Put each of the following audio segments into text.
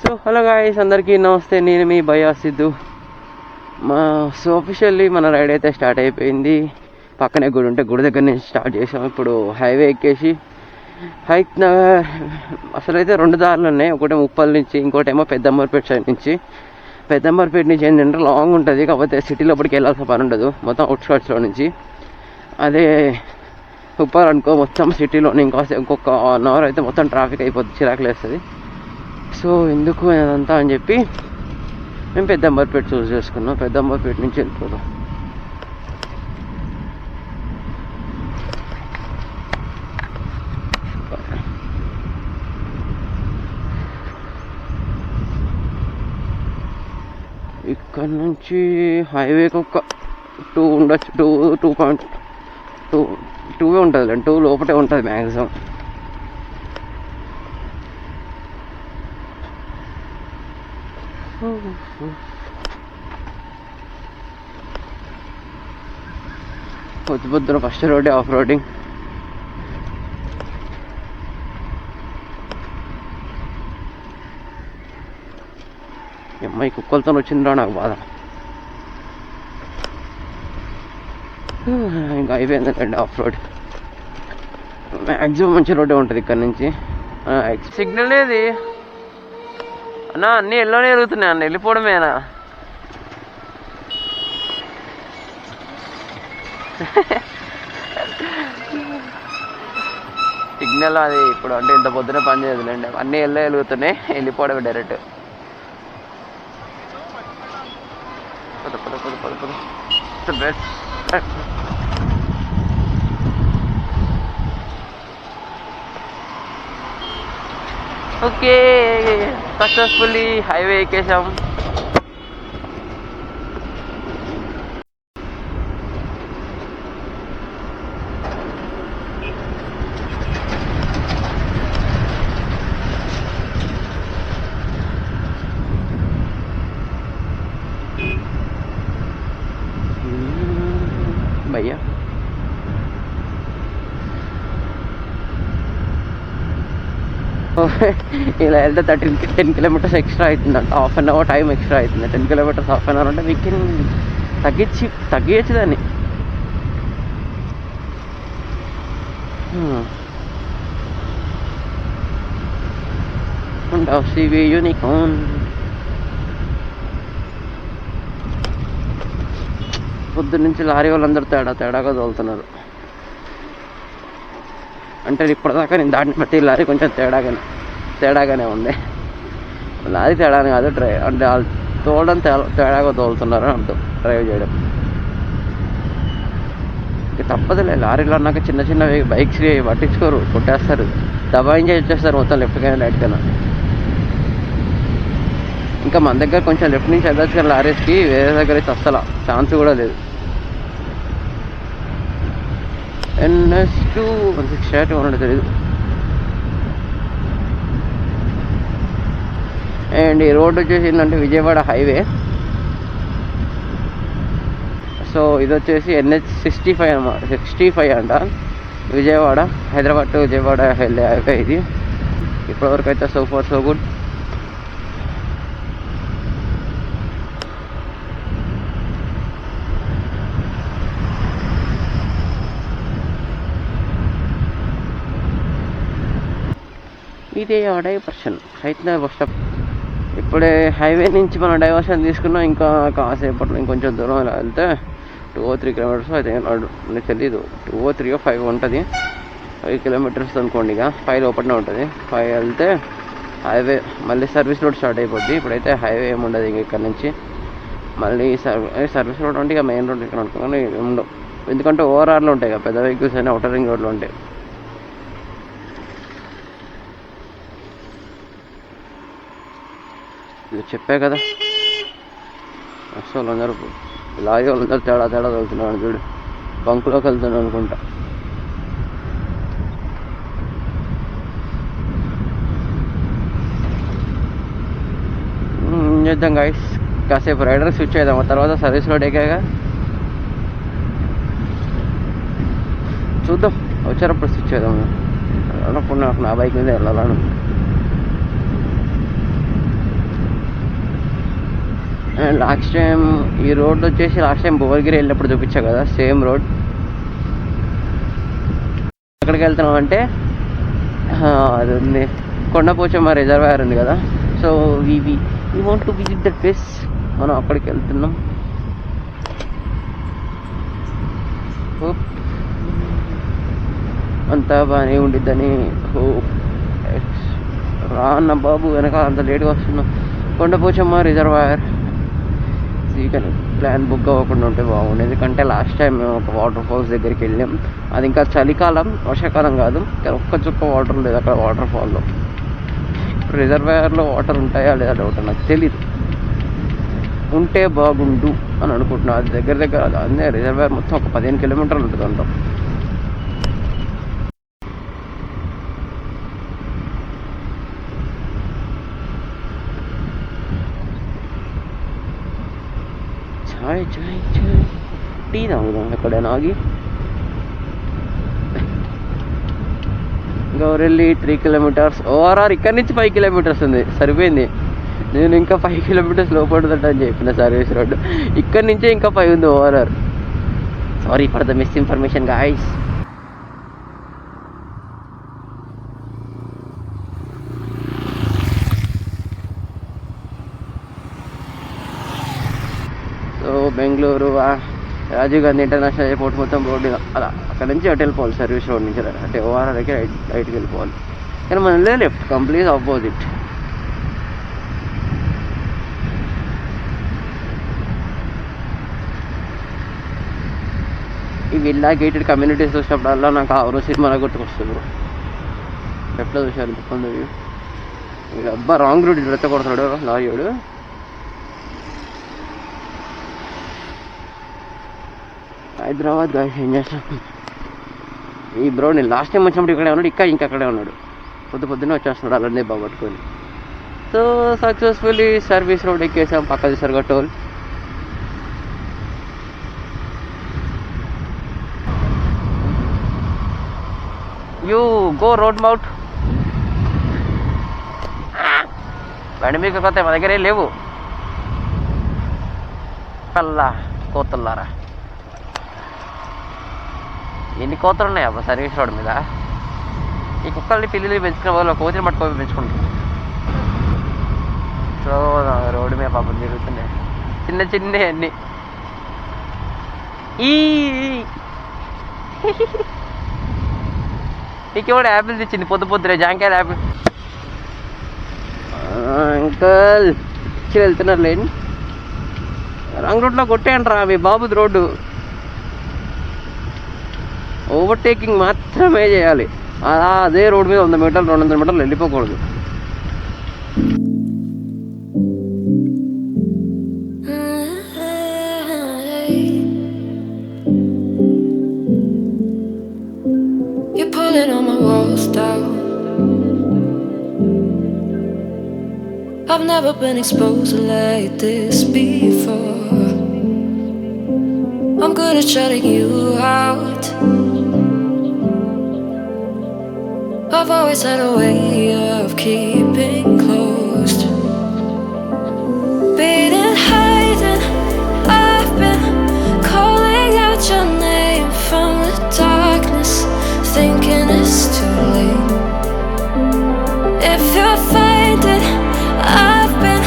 So hello guys, అందరికీ నమస్తే. నేను మీ భయా సిద్ధు. సో ఆఫీషియల్లీ మన రైడ్ అయితే స్టార్ట్ అయిపోయింది. పక్కనే గుడి ఉంటే గుడి దగ్గర నుంచి స్టార్ట్ చేసాం. ఇప్పుడు హైవే ఎక్కేసి హైక్ నగర్. అసలు అయితే 2 దారులు ఉన్నాయి. ఒకటి ముప్పల్ నుంచి, ఇంకోటేమో పెద్దంబర్పేట సైడ్ నుంచి. పెద్దంబర్పేట నుంచి ఏంటంటే లాంగ్ ఉంటుంది, కాకపోతే సిటీ లోపలికి వెళ్ళాల్సిన పని ఉండదు, మొత్తం అవుట్స్కట్స్లో నుంచి. అదే ఉప్పల్ అనుకో, మొత్తం సిటీలోనే ఇంకొక 1 అవర్ అయితే మొత్తం ట్రాఫిక్ అయిపోతుంది, చిరాకులు వేస్తుంది. సో ఎందుకు అదంతా అని చెప్పి మేము పెద్దంబర్పేట చూస్ చేసుకున్నాం. పెద్దంబర్పేట నుంచి వెళ్ళిపోదాం. ఇక్కడ నుంచి హైవేకి ఒక 2 ఉండొచ్చు, 2.2 ఉంటుంది, 2 లోపటే ఉంటుంది మ్యాక్సిమం. పొద్దున ఫస్ట్ రోడ్డే ఆఫ్ రోడింగ్. అమ్మాయి కుక్కలతో వచ్చిందిరా నాకు బాధ. ఇంకా అయిపోయిందండి ఆఫ్ రోడ్. మ్యాక్సిమం మంచి రోడ్డే ఉంటుంది ఇక్కడ నుంచి. సిగ్నల్ ఏది అన్నా, అన్నీ ఎల్లోనే ఎరుగుతున్నాయి అన్న, వెళ్ళిపోవడమేనా? సిగ్నల్ అది ఇప్పుడు అంటే ఇంత పొద్దున పని చేయదులేండి, అన్నీ ఎల్లో వెలుగుతున్నాయి, వెళ్ళిపోవడమే డైరెక్ట్. ఓకే, సక్సెస్ఫుల్లీ హైవే ఎక్కేసాం. భయ్యా ఇలా వెళ్తే 10 కిలోమీటర్స్ ఎక్స్ట్రా అవుతుందంట. Half an hour time extra అవుతుంది. 10 కిలోమీటర్స్ హాఫ్ అన్ అవర్ అంటే మీకు తగ్గించచ్చు దాన్ని. CB Unicorn. పొద్దున్న నుంచి లారీ వాళ్ళందరూ తేడాగా తోలుతున్నారు. అంటే ఇప్పటిదాకా నేను దాటిన ప్రతి లారీ కొంచెం తేడాగానే ఉంది. లారీ తేడాని కాదు, అంటే వాళ్ళు తోలడం తేడాగా తోలుతున్నారు అని అర్థం. డ్రైవ్ చేయడం ఇక తప్పదులే. లారీలో అన్నాక చిన్న బైక్స్ పట్టించుకోరు, కొట్టేస్తారు, దబాయించి వచ్చేస్తారు మొత్తం, లెఫ్ట్ కైనా రైట్ కైనా. ఇంకా మన దగ్గర కొంచెం లెఫ్ట్ నుంచి వెళ్ళొచ్చు కానీ లారీస్కి వేరే దగ్గర అయితే అస్సలు ఛాన్స్ కూడా లేదు. NS2 168 తెలీదు. అండ్ ఈ రోడ్ వచ్చేసి ఏంటంటే విజయవాడ హైవే. సో ఇది వచ్చేసి NH65 అన్నమాట, 65 అంట. విజయవాడ, హైదరాబాద్ టు విజయవాడ వెళ్ళే హైవే ఇది. ఇప్పటివరకు అయితే సో ఫార్ సో గుడ్. ఇదే డైవర్షన్ హైదరాబాద్ బస్ స్టాప్. ఇప్పుడే హైవే నుంచి మనం డైవర్షన్ తీసుకున్నాం. ఇంకా కాసేపట్లో ఇంకొంచెం దూరం ఇలా వెళ్తే 2 or 3 కిలోమీటర్స్ అయితే నాకు తెలీదు, 2 or 3 or 5 ఉంటుంది. 5 కిలోమీటర్స్ అనుకోండి, ఇక 5 లోపలనే ఉంటుంది. 5 వెళ్తే హైవే మళ్ళీ సర్వీస్ రోడ్ స్టార్ట్ అయిపోద్ది. ఇప్పుడైతే హైవే ఏముండదు ఇంక ఇక్కడ నుంచి. మళ్ళీ సర్వీస్ రోడ్ అంటే ఇక మెయిన్ రోడ్ ఇక్కడ అనుకోని ఉండవు, ఎందుకంటే ఓఆర్ఆర్లో ఉంటాయి కదా పెద్ద వెహికల్స్ అయినా, అవుటర్ రింగ్ రోడ్లో ఉంటాయి. ఇది చెప్పే కదా, అసలు అందరూ లారీ వాళ్ళందరూ తేడా వెళ్తున్నాను చూడు. బంకులోకి వెళ్తున్నాను అనుకుంటా. ఏం చేద్దాం గాయస్, కాసేపు రైడర్ స్విచ్ చేద్దాం, తర్వాత సర్వీస్ రోడ్ ఎక్కాక చూద్దాం. వచ్చేటప్పుడు స్విచ్ చేద్దాం. అన్నప్పుడు నాకు నా బైక్ మీద వెళ్ళాలను. అండ్ లాస్ట్ టైం ఈ రోడ్ వచ్చేసి లాస్ట్ టైం భువనగిరి వెళ్ళినప్పుడు చూపించా కదా, సేమ్ రోడ్. ఎక్కడికి వెళ్తున్నాం అంటే అది ఉంది, కొండపోచమ్మ రిజర్వాయర్ ఉంది కదా, so we want to visit that place. మనం అక్కడికి వెళ్తున్నాం. అంతా బాగానే ఉండిద్దని హోప్. రాన్న బాబు వెనక అంత లేట్గా వస్తున్నాం. కొండపోచమ్మ రిజర్వాయర్ కానీ ప్లాన్ బుక్ అవ్వకుండా ఉంటే బాగుండు. ఎందుకంటే లాస్ట్ టైం మేము ఒక వాటర్ ఫాల్స్ దగ్గరికి వెళ్ళాం. అది ఇంకా చలికాలం, వర్షాకాలం కాదు, కానీ ఒక్క చుక్క వాటర్ లేదు అక్కడ వాటర్ ఫాల్లో. రిజర్వాయర్లో వాటర్ ఉంటాయా లేదా డౌట్, నాకు తెలీదు. ఉంటే బాగుండు అని అనుకుంటున్నాను. అది దగ్గర అదే రిజర్వాయర్ మొత్తం ఒక 15 కిలోమీటర్లు ఉంటుంది అంటాం. చాయ్ చాయ్ చాయ్ టీ తాగుదాం ఎక్కడైనా ఆగి. గౌరెల్లి 3 కిలోమీటర్స్, ఓఆర్ఆర్ ఇక్కడ నుంచి 5 కిలోమీటర్స్ ఉంది, సరిపోయింది. నేను ఇంకా 5 కిలోమీటర్స్ లోపడుతుంట అని చెప్పిన సర్వీస్ రోడ్, ఇక్కడ నుంచే ఇంకా 5 ఉంది ORR. Sorry for the misinformation guys. So Bengaluru Rajiv Gandhi international airport మొత్తం రోడ్డు అలా అక్కడ నుంచి అటు వెళ్ళిపోవాలి, సర్వీస్ రోడ్ నుంచి అంటే ఓఆర్ఆర్కి రైట్కి వెళ్ళిపోవాలి. కానీ మనం లెఫ్ట్, కంప్లీట్ ఆపోజిట్. ఈ విల్లా గేటెడ్ కమ్యూనిటీస్ చూసినప్పుడల్లా నాకు ఆరు సినిమా గుర్తుకొస్తుంది బ్రో. ఎట్లా చూసారు ఇంతకుముందు వీడు అబ్బా రాంగ్ రూట్ రెచ్చగొడతాడు లారీడు. హైదరాబాద్ గాయస్ ఏం చేస్తాం. ఈ బ్రో నేను లాస్ట్ టైం వచ్చినప్పుడు ఇక్కడే ఉన్నాడు, ఇంకా అక్కడే ఉన్నాడు. పొద్దున్నే వచ్చేస్తున్నాడు అలానే బాగా పట్టుకొని. సో సక్సెస్ఫుల్లీ సర్వీస్ రోడ్ ఎక్కేసాం. పక్క తీసారుగా టోల్. యూ గో రోడ్ మౌట్. బండి మీకు కొత్త మా దగ్గర లేవు కల్లా కోతుల్లారా. ఎన్ని కోతలు ఉన్నాయి అబ్బా సర్వీస్ రోడ్ మీద. ఈ కుక్కల్ని పిల్లలు పెంచుకునే వాళ్ళు కోతిని పట్టుకొని పెంచుకుంటారు. సో రోడ్డు మీద పాపం తిరుగుతున్నాయి చిన్న అన్నీ. నీకు కూడా యాపిల్ తెచ్చింది పొద్దురే, జాంకాయలు యాపిల్. అంకల్ ఇచ్చి వెళ్తున్నారు లేని రాంగ్ రూట్లో కొట్టేయండి రా మీ బాబుది రోడ్డు. ఓవర్టేకింగ్ మాత్రమే చేయాలి. అదే రోడ్డు మీద 100 మీటర్లు 200 మీటర్లు వెళ్ళిపోకూడదు. I've never been exposed like this before. I'm good at shutting you out. I've always had a way of keeping closed. Being hiding, I've been calling out your name from the darkness, thinking it's too late. If you're finding I've been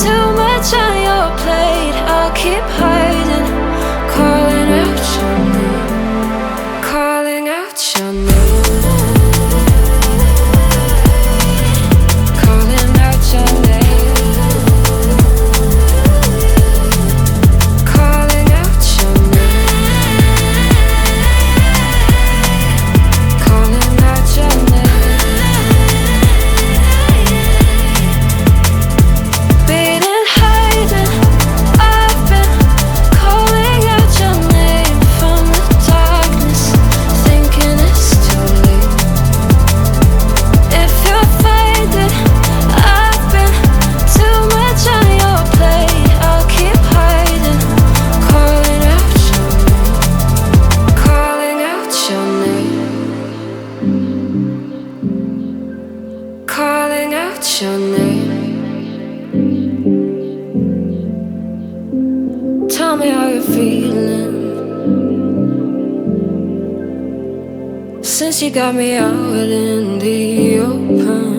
too much on your plate, I'll keep hiding, calling out your name, calling out your name, calling out your name, calling out your name, calling out your name. Calling out your name. feeling. Since you got me out in the open,